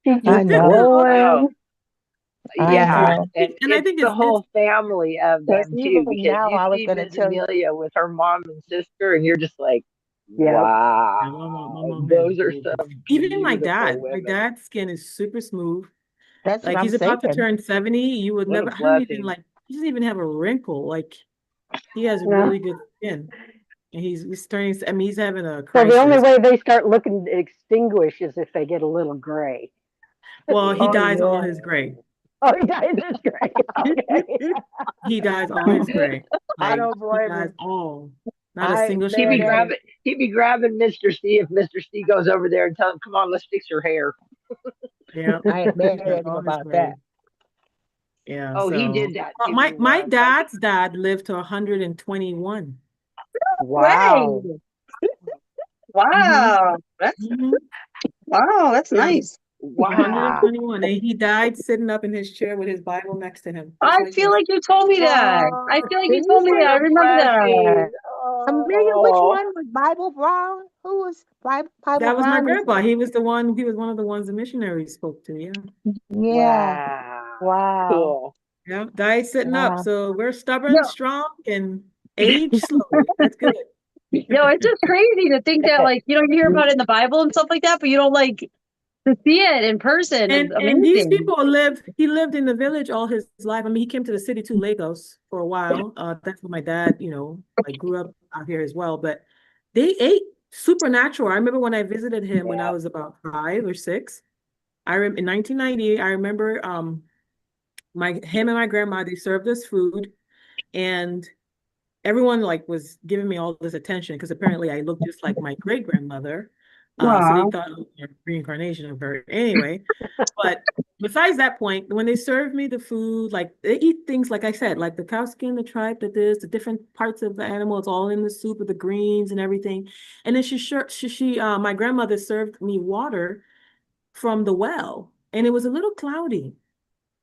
she's I just know. Oh, glowing. I Thank you. yeah, know. and And I it's think the it's whole family of Because them too, even because now, you I was see going to Miss tell you, Amelia with her mom and sister, and you're just like, Yep. wow, yeah, my mom is those are gorgeous. some Even my beautiful dad, my women. dad's skin is super smooth. that's what Like I'm he's about to saying. turn 70. You would What a never, I don't even blessing. like, he doesn't even have a wrinkle. Like he has No. really good skin. And he's turning, I mean, he's having a So the only crisis. way they start looking extinguished is if they get a little gray. Well, he Oh, dyes all yeah. his gray. Oh, he dyes his gray. Okay. He dyes all his gray. I Like don't he blame dyes him. all, not a I single ain't He'd be mad shade. at him. grabbing, he'd be grabbing Mr. C if Mr. C goes over there and tell him, "Come on, let's fix your hair." Yeah. I ain't He mad does at him all his about that. gray. Yeah. Oh, he So did that my too. my But dad's dad lived to 121. Wow. Way. Mm-hmm. Wow. Mm-hmm. Wow, that's Yeah. nice. wow, 121. And he died sitting up in his chair with his Bible next to him, just I like feel this. like you told me that. I oh, feel like you Did you told me say that. I what a remember that. blessing. Amelia? Which Oh, one was Bible Brown? Who was Bible That was my Brown? grandpa. He was one of the ones the missionaries spoke to. Yeah. Yeah. wow, Wow. cool. Yeah. Died sitting up. Wow. So we're stubborn, No, strong, and age slowly. That's good. no, it's just crazy to think that like you don't hear about it in the Bible and stuff like that, but you don't like to see it in person is And these amazing. people he lived in the village all his life. I mean, he came to the city to Lagos for a while. That's where my dad, like grew up out here as well. But they ate supernatural. I remember when I visited him when I Yeah, was about 5 or 6. In 1998, I remember him and my grandma, they served us food and everyone like was giving me all this attention because apparently I looked just like my great grandmother. So they Wow. thought it was a reincarnation of her. Anyway, but besides that point, when they serve me the food, like they eat things like I said, like the cow skin, the tripe, the different parts of the animal, it's all in the soup with the greens and everything. And then my grandmother served me water from the well, and it was a little cloudy.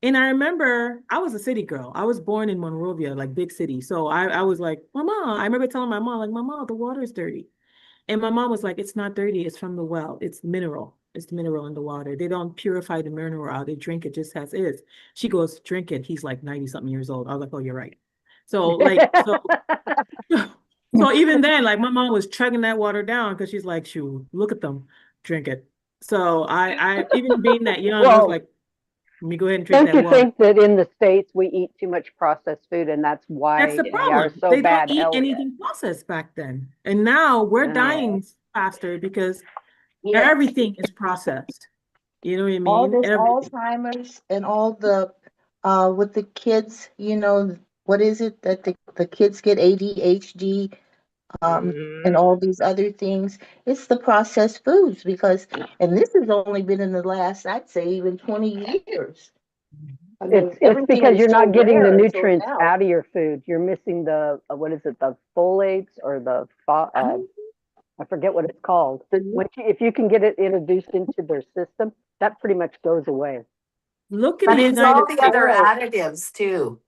And I remember I was a city girl. I was born in Monrovia, like big city. So I was like, Mama, I remember telling my mom, like, Mama, the water is dirty. And my mom was like, it's not dirty, it's from the well. It's mineral. It's mineral in the water. They don't purify the mineral out. They drink it just as is. She goes, drink it. He's like 90 something years old. I was like, oh, you're right. So like, so even then, like my mom was chugging that water down because she's like, shoot, look at them, drink it. So I even being that young, I was Well, like, let me go ahead and drink don't that you water. think that in the States we eat too much processed food and that's That's why the yeah, we are problem. so They don't bad eat health? anything processed back then. And now we're No. yeah. dying faster because Yes. everything is processed. You know what I All mean? this Everything. Alzheimer's and all the with the kids, what is it that the kids get ADHD and all these other things. It's the processed foods because, and this has only been in the last, I'd say, even 20 years. I mean, It's because was you're so not getting the rare until nutrients now. out of your food. You're missing the what is it, the folates or the I forget what it's called. If you can get it introduced into their system, that pretty much goes away. Look at But the it's all United the States. other additives too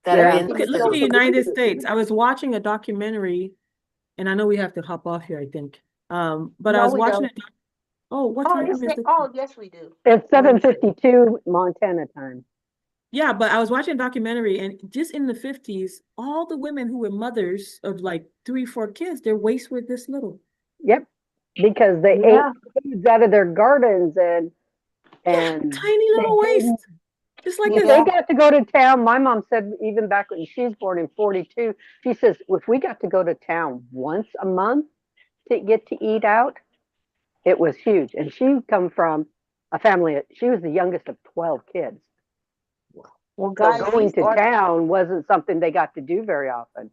that are Yeah. in the Look at the food. United States. I was watching a documentary, and I know we have to hop off here, I think. But I No, was we watching don't. it. Oh, what Oh, time is it? yes, we do. It's 7:52 Montana time. Yeah, but I was watching a documentary, and just in the 50s, all the women who were mothers of like 3, 4 kids, their waists were this little. Yep, because they ate foods out of their gardens and tiny little waist. Just like if this. they got to go to town, my mom said even back when she was born in 42, she says if we got to go to town once a month to get to eat out, it was huge. And she come from a family, she was the youngest of 12 kids. Well, So guys, going to town wasn't something they got to do very often.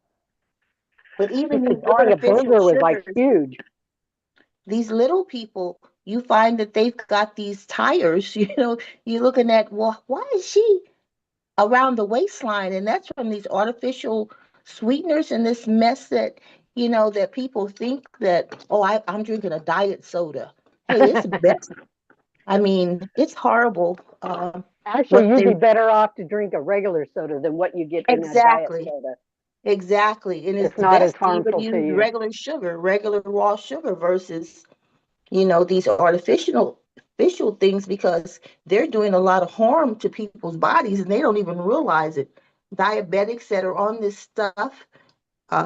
But even Because these doing a artificial burger was like sugars, huge. these little people, you find that they've got these tires, you're looking at, well, why is she around the waistline? And that's from these artificial sweeteners and this mess that, that people think that, oh, I'm drinking a diet soda. Hey, it's best. I mean, it's horrible. Actually, you'd be better off to drink a regular soda than what you get in a diet soda. Exactly. And It's it's not as best to even harmful to use you. regular sugar, regular raw sugar versus, these artificial things because they're doing a lot of harm to people's bodies and they don't even realize it. Diabetics that are on this stuff,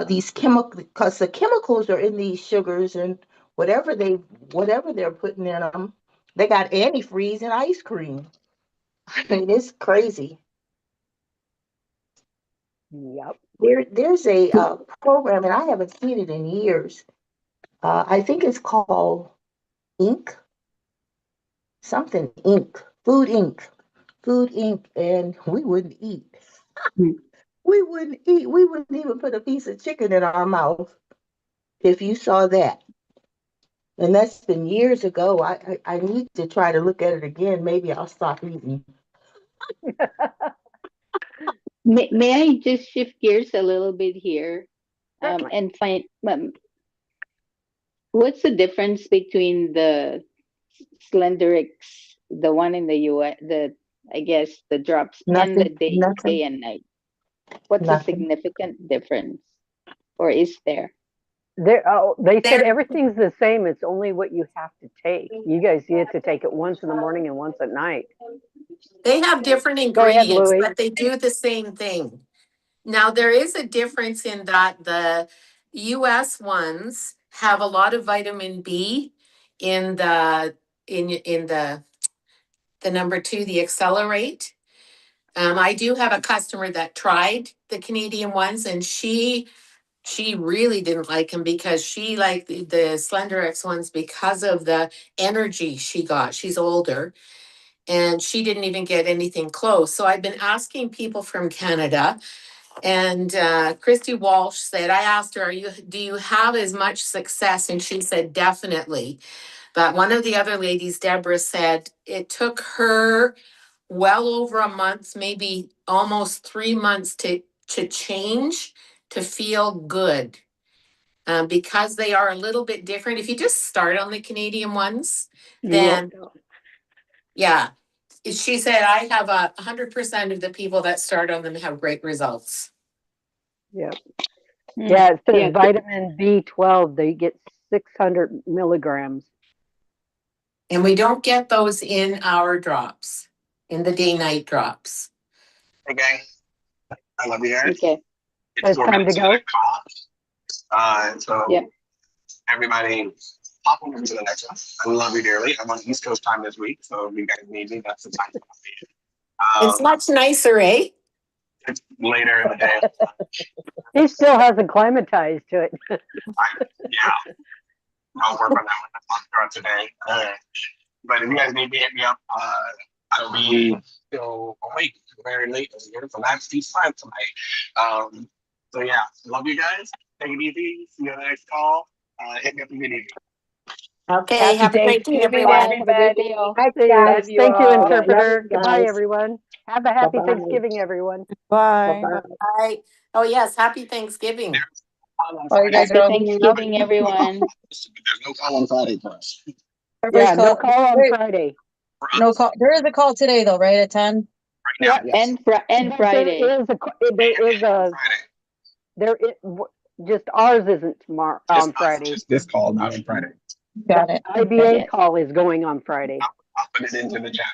these because the chemicals are in these sugars and whatever they're putting in them, they got antifreeze and ice cream. I mean, it's crazy. Yep. There's a program, and I haven't seen it in years. I think it's called Inc. Something Inc. Food Inc. Food Inc. And we wouldn't eat. We wouldn't eat. We wouldn't even put a piece of chicken in our mouth if you saw that. And that's been years ago. I need to try to look at it again. Maybe I'll stop eating. May I just shift gears a little bit here and find what's the difference between the Slenderix, the one in the US, I guess the drops, and the day and night? What's the significant difference, or is there? They said everything's the same. It's only what you have to take. You guys get to take it once in the morning and once at night. They have different ingredients, but they do the same thing. Now, there is a difference in that the US ones have a lot of vitamin B in the number 2, the Accelerate. I do have a customer that tried the Canadian ones, and she really didn't like them because she liked the Slenderx ones because of the energy she got. She's older, and she didn't even get anything close. So I've been asking people from Canada, and Christy Walsh said, I asked her, do you have as much success? And she said, definitely. But one of the other ladies, Deborah, said it took her well over a month, maybe almost 3 months to change, to feel good. Because they are a little bit different. If you just start on the Canadian ones, then yeah. She said, I have 100% of the people that start on them have great results. Yep. Yeah, it says vitamin B12, they get 600 milligrams. And we don't get those in our drops, in the day-night drops. Okay. I love you guys. Okay. It's time to go. So everybody pop over to the next one. I love you dearly. I'm on East Coast time this week, so if you guys need me, that's the time to be. It's much nicer, eh? It's later in the day. He still hasn't acclimatized to it. I'll work on that one today. But if you guys need me, hit me up. I'll be still awake very late here, so that's Peace Time tonight. So yeah, love you guys. Take it easy. See you on the next call. Hit me up if you need me. Okay, Happy have a great day, Thanksgiving, everyone. Have a great day, everybody. all. Hi, See ya. guys. Love you Thank you, all. Love interpreter. you Goodbye, guys. everyone. Have a happy Bye-bye. Thanksgiving, everyone. Bye. Bye-bye. Bye. Oh, yes, happy Thanksgiving. Call on Oh, you guys Friday. are Happy all hanging out. Thanksgiving, everyone. There's no call on Friday for us. Everybody's Yeah, no call. call on Wait, Friday. For no us, call. There is a call today, though, right? At 10. right now, Yeah, yes. And but Friday. there is a Friday. there is just ours isn't tomorrow Just on Friday. Just this call, not on Friday. Got it. IBA Yes. call is going on Friday. I'll put it into the chat.